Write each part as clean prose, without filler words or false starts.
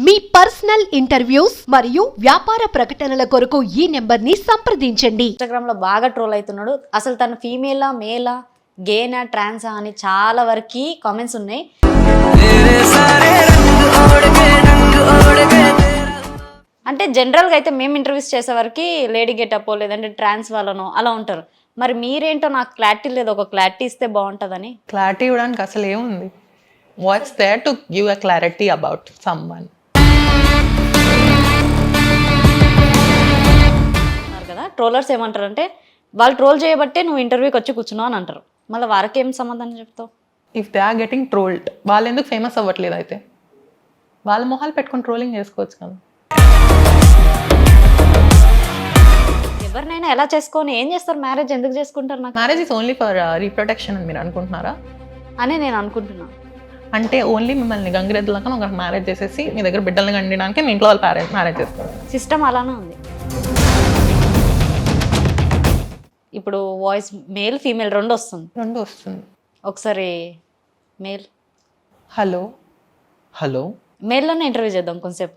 మీ personal interviews మరియు వ్యాపార ప్రకటనల కొరకు ఈ నెంబర్ని సంప్రదించండి. ఇన్స్టాగ్రామ్ లో బాగా ట్రోల్ అవుతున్నాడు. అసలు తను ఫీమేలా మేలా గేనా ట్రాన్సా అని చాలా వరకు కామెంట్స్ ఉన్నాయి. అంటే జనరల్గా అయితే మేము ఇంటర్వ్యూస్ చేసే వరకు లేడీ గెటప్ లేదంటే ట్రాన్స్ వాళ్ళనో అలా ఉంటారు. మరి మీరేంటో నాకు క్లారిటీ లేదు, ఒక క్లారిటీ ఇస్తే బాగుంటుందని. క్లారిటీ ఇవ్వడానికి అసలు ఏముంది? What's there to give a clarity about someone? కదా ట్రోలర్స్ ఏమంటారంటే వాళ్ళు ట్రోల్ చేయబట్టే నువ్వు ఇంటర్వ్యూకి వచ్చి కూర్చున్నావు అని అంటారు. మళ్ళీ వారికి ఏం సమాధానం చెప్తావు? If they are getting trolled, వాళ్ళు ఎందుకు ఫేమస్ అవ్వట్లేదు? అయితే వాళ్ళ మొహాలు పెట్టుకొని ట్రోలింగ్ చేసుకోవచ్చు కదా. ఎవరినైనా ఎలా చేసుకొని ఏం చేస్తారు? మ్యారేజ్ ఎందుకు చేసుకుంటారు? నాకు మ్యారేజ్ ఇస్ ఓన్లీ ఫర్ రీప్రొటెక్షన్ అని మీరు అనుకుంటున్నారా? అని నేను అనుకుంటున్నా. అంటే ఓన్లీ మిమ్మల్ని గంగిరెద్దులాగా ఒక మ్యారేజ్ చేసేసి మీ దగ్గర బిడ్డల్ని కండడానికి మీ ఇంట్లో వాళ్ళు మ్యారేజ్ చేస్తారు. సిస్టమ్ అలానే ఉంది. ఇప్పుడు వాయిస్ మేల్ ఫీమేల్ రెండు వస్తుంది. ఒకసారి మేల్ హలో హలో మేల్లోనే ఇంటర్వ్యూ చేద్దాం కొంచెంసేపు.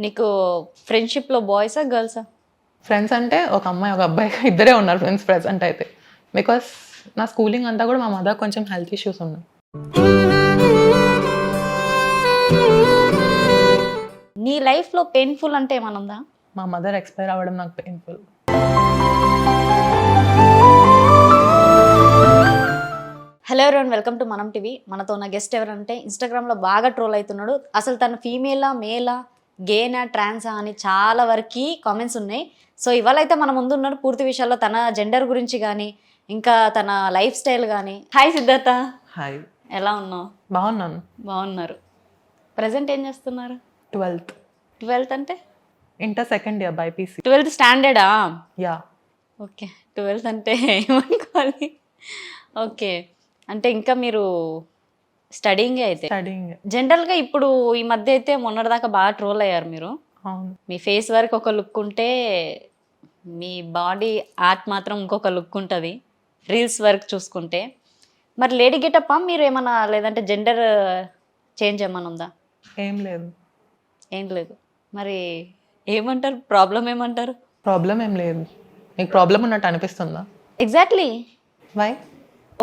నీకు ఫ్రెండ్షిప్లో బాయ్సా గర్ల్సా? ఫ్రెండ్స్ అంటే ఒక అమ్మాయి ఒక అబ్బాయి ఇద్దరే ఉన్నారు ఫ్రెండ్స్ ప్రెసెంట్ అయితే. బికాస్ నా స్కూలింగ్ అంతా కూడా మా మదర్ కొంచెం హెల్త్ ఇష్యూస్ ఉన్నాయి. నీ లైఫ్లో పెయిన్ఫుల్ అంటే ఏమన్నా ఉందా? మా మదర్ ఎక్స్పైర్ అవ్వడం నాకు painful. Hello everyone, welcome to మనం టీవీ. మనతో ఉన్న గెస్ట్ ఎవరంటే ఇన్స్టాగ్రామ్లో బాగా ట్రోల్ అవుతున్నాడు. అసలు తను ఫీమేలా మేలా గేనా ట్రాన్సా అని చాలా వరకు కామెంట్స్ ఉన్నాయి. సో ఇవాళ అయితే మన ముందు ఉన్నాడు పూర్తి విషయాల్లో తన జెండర్ గురించి కానీ ఇంకా తన లైఫ్ స్టైల్ కానీ. హాయ్ సిద్ధార్థ. హాయ్, ఎలా ఉన్నావు? బాగున్నారు. ప్రజెంట్ ఏం చేస్తున్నారు? 12th అంటే inter second year BiPC. 12th స్టాండర్డా? యా. ఓకే, 12th అంటే ఏమనుకోవాలి. ఓకే, అంటే ఇంకా మీరు స్టడీయింగే అయితే. జనరల్గా ఇప్పుడు ఈ మధ్య అయితే మొన్నటిదాకా బాగా ట్రోల్ అయ్యారు మీరు. అవును. మీ ఫేస్ వరకు ఒక లుక్ ఉంటే మీ బాడీ ఆర్ట్ మాత్రం ఇంకొక లుక్ ఉంటుంది రీల్స్ వరకు చూసుకుంటే. మరి లేడీ గెటప్పా మీరు ఏమన్నా, లేదంటే జెండర్ చేంజ్ ఏమన్నా ఉందా? ఏం లేదు. మరి ఏమంటారు? ప్రాబ్లం ఏమంటారు? ప్రాబ్లం ఏం లేదు. నీకు ప్రాబ్లం ఉన్నట్టు అనిపిస్తుందా? ఎగ్జాక్ట్లీ. వై?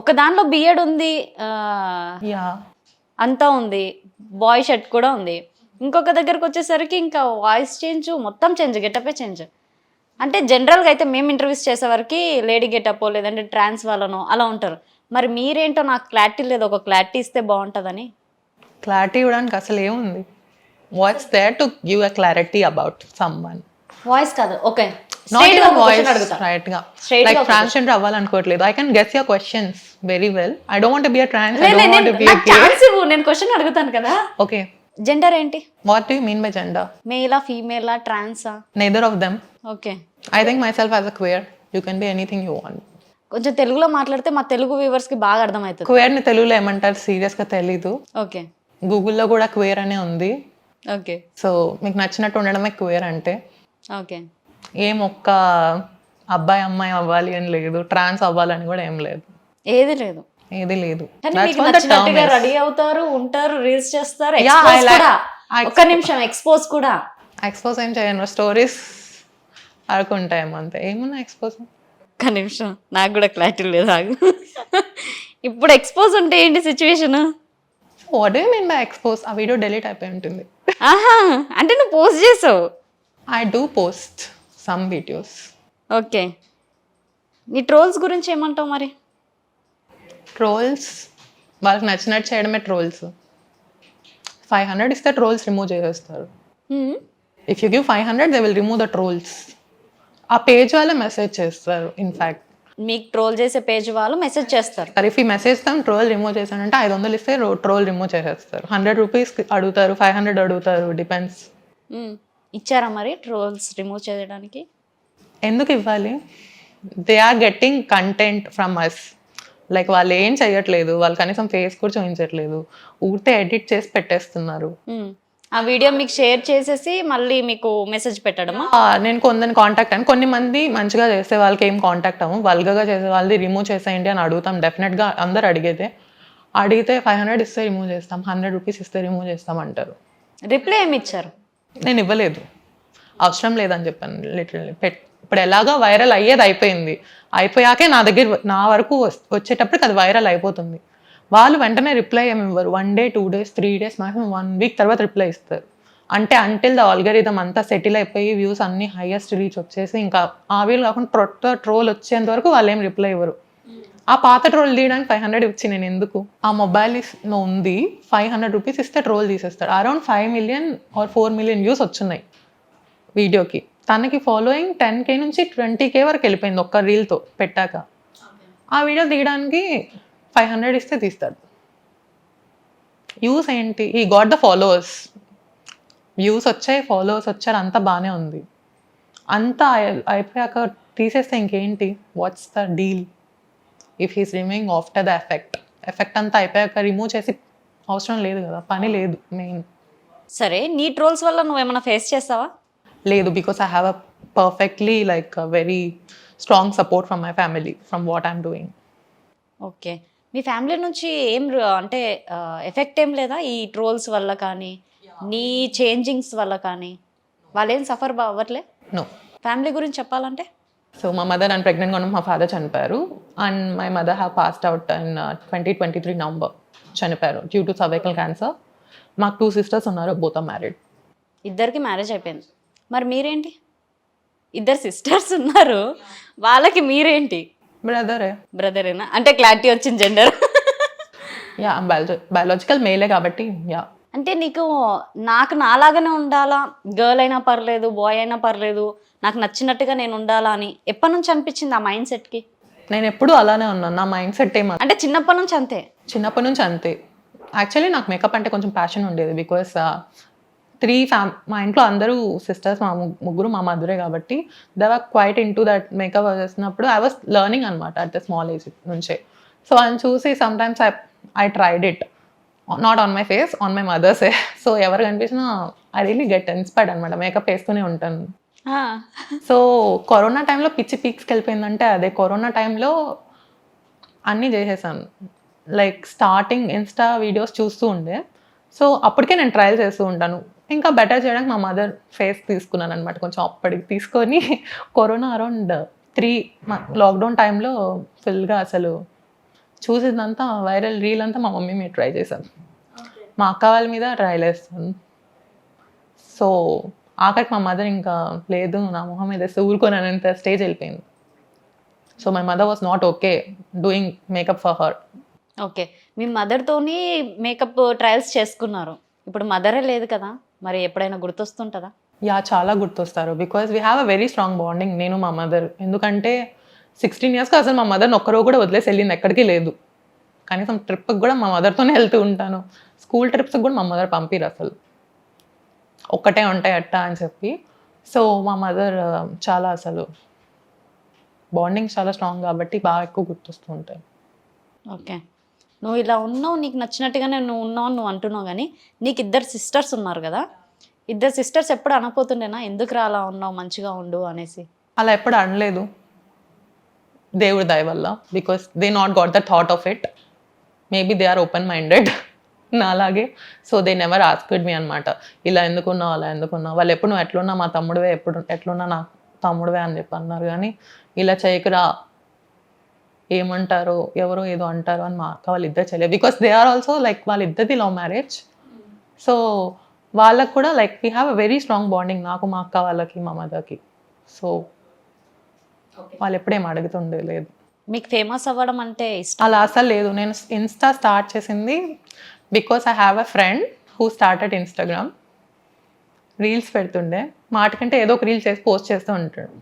ఒక దానిలో బియర్డ్ ఉంది, యా, అంతా ఉంది, బాయ్ షర్ట్ కూడా ఉంది. ఇంకొక దగ్గరకు వచ్చేసరికి ఇంకా వాయిస్ చేంజ్, మొత్తం చేంజ్, గెటపే చేంజ్. అంటే జనరల్గా అయితే మేము ఇంటర్వ్యూస్ చేసే వరకు లేడీ గెటప్ లేదంటే ట్రాన్స్ వాళ్ళనో అలా ఉంటారు. మరి మీరేంటో నాకు క్లారిటీ లేదు, ఒక క్లారిటీ ఇస్తే బాగుంటుందని. క్లారిటీ ఇవ్వడానికి అసలు ఏముంది? What's there to give a clarity about someone? Voice కాదు, okay, not even voice, right గా. లైక్ ట్రాన్స్జెండర్ అవ్వాలనుకోవట్లేదు. I can guess your questions very well. I don't want to be a trans, I don't want to be a gay. నేను question అడుగుతాను కదా. Okay, gender ఏంటి? What do you mean by gender? మేలా ఫీమేలా ట్రాన్సా? Neither of them. Okay, I think myself as a queer. You can be anything you want. కొంచెం తెలుగులో మాట్లాడితే మా తెలుగు వ్యూవర్స్ కి బాగా అర్థమవుతుంది. క్వేర్ ని తెలుగులో ఏమంటారు సీరియస్ గా తెలీదు. ఓకే, గూగుల్లో కూడా క్వేర్ అనే ఉంది. ఓకే, సో మీకు నచ్చినట్టు ఉండడమే క్వేర్ అంటే. ఓకే, ఏం ఒక్క అబ్బాయి అమ్మాయి అవ్వాలి అని లేదు, ట్రాన్స్ అవ్వాలని కూడా ఏం లేదు. ఏది లేదు. That's మీకు what the term నచ్చినట్టుగా is. రెడీ అవుతారు, ఉంటారు, రీల్స్ చేస్తారు. Yeah, I like- ఒక్క నిమిషం, ఎక్స్పోజ్ కూడా. ఎక్స్పోజ్ ఏం చేయను, స్టోరీస్ ఆడుకుంటాయేమో అంతే. ఏమన్నా ఎక్స్పోజ్? ఒక్క నిమిషం, నాకు కూడా క్లారిటీ లేదు. ఆగు. ఇప్పుడు ఎక్స్పోజ్ ఉంటే ఏంటి situation? What do you mean by expose? ఆ వీడియో డిలీట్ అయిపోయి ఉంటుంది. ఆహా, అంటే నువ్వు పోస్ట్ చేసావు. I do post some videos. Okay, నీ ట్రోల్స్ గురించి ఏమంటావు మరి? ట్రోల్స్ వాళ్ళకి నచ్చినట్టు చేయడమే ట్రోల్స్. 500 ఇస్తే ట్రోల్స్ రిమూవ్ చేసేస్తారు. If you give 500 they will remove the trolls. ఆ పేజ్ వాళ్ళే మెసేజ్ చేస్తారు. ఇన్ఫ్యాక్ట్ మీకు ట్రోల్ చేసే పేజ్ వాళ్ళు మెసేజ్ చేస్తారు. సరే, ఇఫ్ ఈ మెసేజ్ తం ట్రోల్ రిమూవ్ చేశానంటే 500 ఇస్తే ట్రోల్ రిమూవ్ చేసేస్తారు. 100 రూపీస్ అడుగుతారు, 500 అడుగుతారు, డిపెండ్స్. ఇచ్చారా మరి ట్రోల్స్ రిమూవ్ చేయడానికి? ఎందుకు ఇవ్వాలి? They are getting content from us. Like వాళ్ళు ఏం చేయట్లేదు, వాళ్ళు కనీసం ఫేస్ కూడా చూపించట్లేదు, ఊరితే ఎడిట్ చేసి పెట్టేస్తున్నారు. ఆ వీడియో మీకు షేర్ చేసేసి మళ్ళీ మీకు మెసేజ్ పెట్టడమా? నేను కొందరిని కాంటాక్ట్ అని, కొన్ని మంది మంచిగా చేసే వాళ్ళకి ఏం కాంటాక్ట్ అవ్వం, వల్గగా చేసే వాళ్ళది రిమూవ్ చేసేయండి అని అడుగుతాం. డెఫినెట్గా అందరు అడిగేదే. అడిగితే 500 ఇస్తే రిమూవ్ చేస్తాం, 100 రూపీస్ ఇస్తే రిమూవ్ చేస్తాం అంటారు. రిప్లై ఏమి ఇచ్చారు? నేను ఇవ్వలేదు, అవసరం లేదని చెప్పాను లిటరల్లీ. ఇప్పుడు ఎలాగా వైరల్ అయ్యేది అయిపోయింది, అయిపోయాకే నా వరకు వచ్చేటప్పటికి అది వైరల్ అయిపోతుంది. వాళ్ళు వెంటనే రిప్లై ఏమి ఇవ్వరు, 1 day 2 days 3 days maximum 1 week తర్వాత రిప్లై ఇస్తారు. అంటే అంటిల్ ద ఆల్గరిథం అంతా సెటిల్ అయిపోయి వ్యూస్ అన్ని హైయెస్ట్ రీచ్ వచ్చేసి ఇంకా ఆ వీలు కాకుండా కొత్త ట్రోల్ వచ్చేంత వరకు వాళ్ళు ఏం రిప్లై ఇవ్వరు. ఆ పాత ట్రోల్ తీయడానికి 500 ఇచ్చి నేను ఎందుకు? ఆ మొబైల్లో ఉంది, 500 రూపీస్ ఇస్తే ట్రోల్ తీసేస్తాడు. Around 5 million or 4 million views వచ్చున్నాయి వీడియోకి. తనకి ఫాలోయింగ్ 10K నుంచి 20K వరకు వెళ్ళిపోయింది ఒక్క రీల్తో పెట్టాక. ఆ వీడియో తీయడానికి 500 ఇస్తే తీస్తాడు. యూస్ ఏంటి? ఈ గాట్ ద ఫాలోవర్స్, వ్యూస్ వచ్చాయి, ఫాలోవర్స్ వచ్చారు, అంతా బాగానే ఉంది. అంతా అయిపోయాక తీసేస్తే ఇంకేంటి? What's the deal? If he's removing after the effect అంతా అయిపోయాక రిమూవ్ చేసి అవసరం లేదు కదా, పని లేదు మెయిన్. సరే, నీ ట్రోల్స్ వల్ల నువ్వేమైనా ఫేస్ చేస్తావా? లేదు, because I have a perfectly like very strong support from my family from what I'm doing. Okay, me family నుంచి ఏం అంటే ఎఫెక్ట్ ఏం లేదా ఈ ట్రోల్స్ వల్ల కానీ నీ చేంజింగ్స్ వల్ల కానీ? వాళ్ళేం సఫర్ అవ్వట్లే? నో. ఫ్యామిలీ గురించి చెప్పాలంటే, సో మా మదర్ నన్ను ప్రెగ్నెంట్గా ఉన్న మా ఫాదర్ చనిపోయారు. And my mother have passed out in 2023 November. చనిపోయారు డ్యూ టు సర్వైకల్ క్యాన్సర్. మాకు 2 sisters ఉన్నారు, బోత్ ఆర్ మ్యారీడ్. ఇద్దరికి మ్యారేజ్ అయిపోయింది. మరి మీరేంటి? ఇద్దరు సిస్టర్స్ ఉన్నారు, వాళ్ళకి మీరేంటి? బ్రదరేనా? అంటే క్లారిటీ వచ్చింది జెండర్. యా, బయాలజికల్ మేలే కాబట్టి. యా, అంటే నీకు నాకు నాలాగానే ఉండాలా, గర్ల్ అయినా పర్లేదు, బాయ్ అయినా పర్లేదు, నాకు నచ్చినట్టుగా నేను ఉండాలా అని ఎప్పటి నుంచి అనిపించింది ఆ మైండ్ సెట్కి? నేను ఎప్పుడు అలానే ఉన్నాను. నా మైండ్ సెట్ అంటే చిన్నప్పటి నుంచి అంతే? చిన్నప్పటి నుంచి అంతే. యాక్చువల్లీ నాకు మేకప్ అంటే కొంచెం ప్యాషన్ ఉండేది, బికాస్ మా ఇంట్లో అందరూ సిస్టర్స్, మా ముగ్గురు మా మదరే కాబట్టి they were quiet in to that makeup చేసినప్పుడు ఐ వాస్ లర్నింగ్ అనమాట అట్ ద స్మాల్ ఏజ్ నుంచే. సో వాళ్ళని చూసి sometimes I tried it, not on my face, on my mother's. So ఎవరు కనిపించినా ఐ రియలీ గెట్ ఇన్స్పైర్డ్ అనమాట, makeup వేస్తూనే ఉంటాను. సో కరోనా టైంలో పిచ్చి పీక్స్కి వెళ్ళిపోయిందంటే అదే. కరోనా టైంలో అన్నీ చేసేసాను, లైక్ స్టార్టింగ్ ఇన్స్టా వీడియోస్ చూస్తూ ఉండే. సో అప్పటికే నేను ట్రయల్ చేస్తూ ఉంటాను. ఇంకా బెటర్ చేయడానికి మా మదర్ ఫేస్ తీసుకున్నాను అనమాట కొంచెం. అప్పటికి తీసుకొని కరోనా అరౌండ్ 3 లాక్డౌన్ టైంలో ఫుల్గా అసలు చూసిందంతా వైరల్ రీల్ అంతా మా మమ్మీ మీద ట్రై చేశాను, మా అక్క వాళ్ళ మీద ట్రయల్ వేస్తాను. సో ఆఖరికి మా మదర్ ఇంకా లేదు నా మొహం మీద వేస్తే ఊరుకోనంత స్టేజ్ వెళ్ళిపోయింది. So my mother was not okay doing makeup for her. Okay, మీ మదర్తోని మేకప్ ట్రయల్స్ చేసుకున్నారు, ఇప్పుడు మదరే లేదు కదా, మరి ఎప్పుడైనా గుర్తొస్తుంటుందా? యా, చాలా గుర్తొస్తారు, because we have a very strong bonding నేను మా మదర్. ఎందుకంటే 16 yearsకి అసలు మా మదర్ని ఒక్కరో కూడా వదిలేసి వెళ్ళింది ఎక్కడికి లేదు. కనీసం ట్రిప్కి కూడా మా మదర్తోనే వెళ్తూ ఉంటాను. స్కూల్ ట్రిప్స్కి కూడా మా మదర్ పంపిరు అసలు, ఒక్కటే ఉంటాయి అట్ట అని చెప్పి. సో మా మదర్ చాలా అసలు బాండింగ్ చాలా స్ట్రాంగ్ కాబట్టి బాగా ఎక్కువ గుర్తొస్తూ ఉంటాయి. ఓకే, నువ్వు ఇలా ఉన్నావు, నీకు నచ్చినట్టుగానే నువ్వు ఉన్నావు నువ్వు అంటున్నావు, కానీ నీకు 2 sisters ఉన్నారు కదా, 2 sisters ఎప్పుడు అనపోతుండేనా ఎందుకు రా అలా ఉన్నావు, మంచిగా ఉండు అనేసి? అలా ఎప్పుడు అనలేదు, దేవుడి దయ వల్ల. Because they not got the thought of it, maybe they are open minded నాలాగే. So they never asked me అనమాట, ఇలా ఎందుకున్నావు అలా ఎందుకున్నావు. వాళ్ళు ఎప్పుడు నువ్వు ఎట్లున్నా మా తమ్ముడివే, ఎప్పుడు ఎట్లున్నా నా తమ్ముడివే అని చెప్పి అన్నారు. కానీ ఇలా చేయకురా, ఏమంటారో ఎవరో ఏదో అంటారో అని మా అక్క వాళ్ళు ఇద్దరు చేయలేదు. Because they are also like వాళ్ళిద్దరిది లవ్ మ్యారేజ్. సో వాళ్ళకు కూడా like we have a very strong bonding, నాకు మా అక్క వాళ్ళకి మా మదర్కి. సో వాళ్ళు ఎప్పుడేం అడుగుతుండే లేదు. మీకు ఫేమస్ అవ్వడం అంటే ఇష్టం? అలా అసలు లేదు. నేను ఇన్స్టా స్టార్ట్ చేసింది because I have a friend who started instagram. Reels పెడుతుండే, మాటకంటే ఏదో ఒక రీల్ చేసి పోస్ట్ చేస్తూ ఉంటాడు.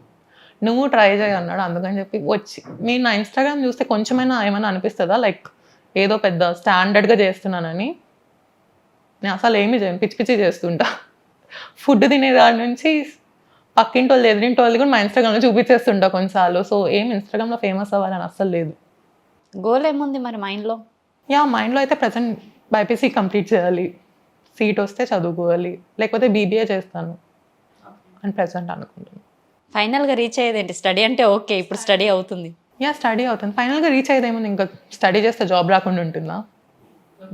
నువ్వు ట్రై చేయి అన్నాడు, అందుకని చెప్పి వచ్చి. మీరు నా ఇన్స్టాగ్రామ్ చూస్తే కొంచెమైనా ఏమైనా అనిపిస్తుందా లైక్ ఏదో పెద్ద స్టాండర్డ్గా చేస్తున్నానని? నేను అసలు ఏమీ చేయను, పిచ్చి పిచ్చి చేస్తుంటా. ఫుడ్ తినేదాని నుంచి పక్కింటి వాళ్ళు ఎదురింటి వాళ్ళు కూడా మా ఇన్స్టాగ్రామ్లో చూపించేస్తుంటా కొన్నిసార్లు. సో ఏం ఇన్స్టాగ్రామ్లో ఫేమస్ అవ్వాలని అస్సలు లేదు. గోల్ ఏముంది మరి మైండ్లో? యా, మైండ్లో అయితే ప్రజెంట్ బైపీసీ కంప్లీట్ చేయాలి, సీట్ వస్తే చదువుకోవాలి, లేకపోతే బీబీఏ చేస్తాను అని ప్రజెంట్ అనుకుంటున్నాను. ఫైనల్గా రీచ్ అయ్యేది ఏంటి? స్టడీ అంటే ఓకే, ఇప్పుడు స్టడీ అవుతుంది. యా, స్టడీ అవుతుంది. ఫైనల్గా రీచ్ అయ్యేది ఏముంది, ఇంకా స్టడీ చేస్తే జాబ్ రాకుండా ఉంటుందా?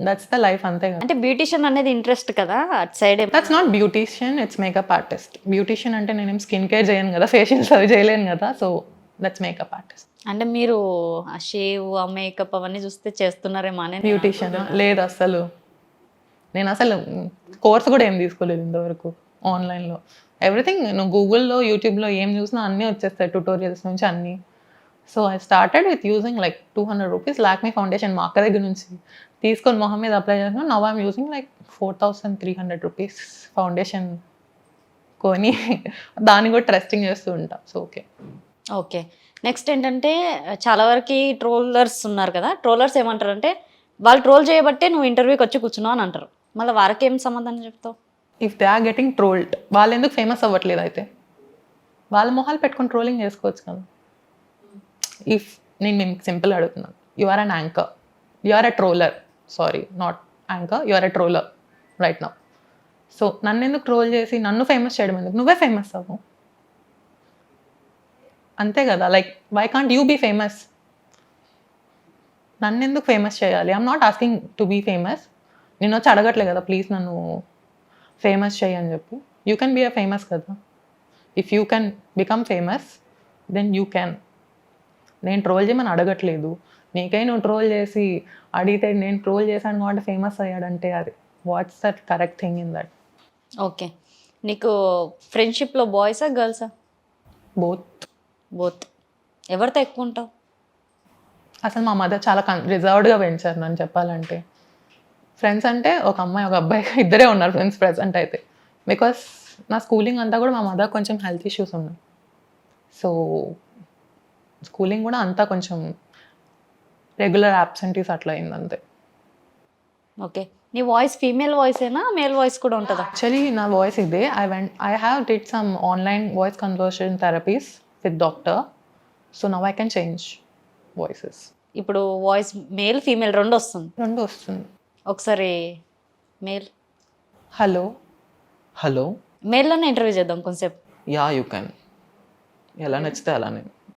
దట్స్ ద లైఫ్, అంతే కదా. అంటే బ్యూటిషియన్ అనేది ఇంట్రెస్ట్ కదా అటు side. That's not beautician, it's makeup artist. Beautician అంటే నేనేం స్కిన్ కేర్ చేయను కదా, ఫేషియల్స్ అవి చేయలేను కదా, సో దట్స్ మేకప్ ఆర్టిస్ట్. అంటే మీరు ఆ షేవ్ ఆ మేకప్ అవన్నీ చూస్తే చేస్తున్నారేమో అని. బ్యూటీషియన్ లేదు అసలు, నేను అసలు కోర్స్ కూడా ఏం తీసుకోలేదు ఇంతవరకు. ఆన్లైన్లో ఎవ్రీథింగ్, నువ్వు గూగుల్లో యూట్యూబ్లో ఏం చూసినా అన్నీ వచ్చేస్తాయి, ట్యూటోరియల్స్ నుంచి అన్నీ. So I started with using like 200 rupees Lakme foundation మా అక్క దగ్గర నుంచి తీసుకొని మొహం మీద అప్లై చేసిన. Now I'm using like 4300 rupees foundation కొని దాన్ని కూడా ట్రస్టింగ్ చేస్తూ ఉంటా. So okay. ఓకే, నెక్స్ట్ ఏంటంటే చాలా వరకు ట్రోలర్స్ ఉన్నారు కదా, ట్రోలర్స్ ఏమంటారు అంటే వాళ్ళు ట్రోల్ చేయబట్టే నువ్వు ఇంటర్వ్యూకి వచ్చి కూర్చున్నావు అని అంటారు. మళ్ళీ వారికి ఏం సమాధానం చెప్తావు? If they are getting trolled, వాళ్ళు ఎందుకు ఫేమస్ అవ్వట్లేదు? అయితే వాళ్ళ మొహాలు పెట్టుకొని ట్రోలింగ్ చేసుకోవచ్చు కదా. ఇఫ్ నేను మీకు సింపుల్ అడుగుతున్నాను, you are an anchor, you are a troller, sorry not anchor, you are a troller right now. So నన్ను ఎందుకు ట్రోల్ చేసి నన్ను ఫేమస్ చేయడం ఎందుకు? నువ్వే ఫేమస్ అవ్వు, అంతే కదా. Like why can't you be famous? నన్ను ఎందుకు ఫేమస్ చేయాలి? I'm not asking to be famous. నేను వచ్చి అడగట్లే కదా ప్లీజ్ నన్ను ఫేమస్ చేయి అని చెప్పి. You can be a famous కదా. If you can become famous then you can. నేను ట్రోల్ చేయమని అడగట్లేదు. నీకై నువ్వు ట్రోల్ చేసి అడిగితే నేను ట్రోల్ చేశాను కాబట్టి ఫేమస్ అయ్యాడంటే అది what's that correct thing in that? Okay, నీకు ఫ్రెండ్షిప్లో బాయ్సా గర్ల్సా? బోత్. బోత్. ఎవరితో ఎక్కువ ఉంటావు? అసలు మా మదర్ చాలా రిజర్వ్డ్గా పెంచారు నన్ను చెప్పాలంటే. ఫ్రెండ్స్ అంటే ఒక అమ్మాయి ఒక అబ్బాయి ఇద్దరే ఉన్నారు ఫ్రెండ్స్ ప్రెజెంట్ అయితే. బికాస్ నా స్కూలింగ్ అంతా కూడా మా మదర్ కొంచెం హెల్త్ ఇష్యూస్ ఉన్నాయి. సో స్కూలింగ్ కూడా అంతా కొంచెం రెగ్యులర్ యాబ్సెంటీస్ అట్లా అయింది అంతే. ఓకే, నీ వాయిస్ ఫీమేల్ వాయిసేనా మేల్ వాయిస్ కూడా ఉంటుందా? యాక్చువల్లీ నా వాయిస్ ఇదే. I have did some online voice conversion therapies with doctor. So now I can change voices. ఇప్పుడు వాయిస్ మేల్ ఫీమేల్ రెండు వస్తుంది. రెండు వస్తుంది. ఒకసారి మేల్. హలో. మేల్లోనే ఇంటర్వ్యూ చేద్దాం కొంచెంసేపు. Yeah you can. ఎలా నచ్చితే అలానే.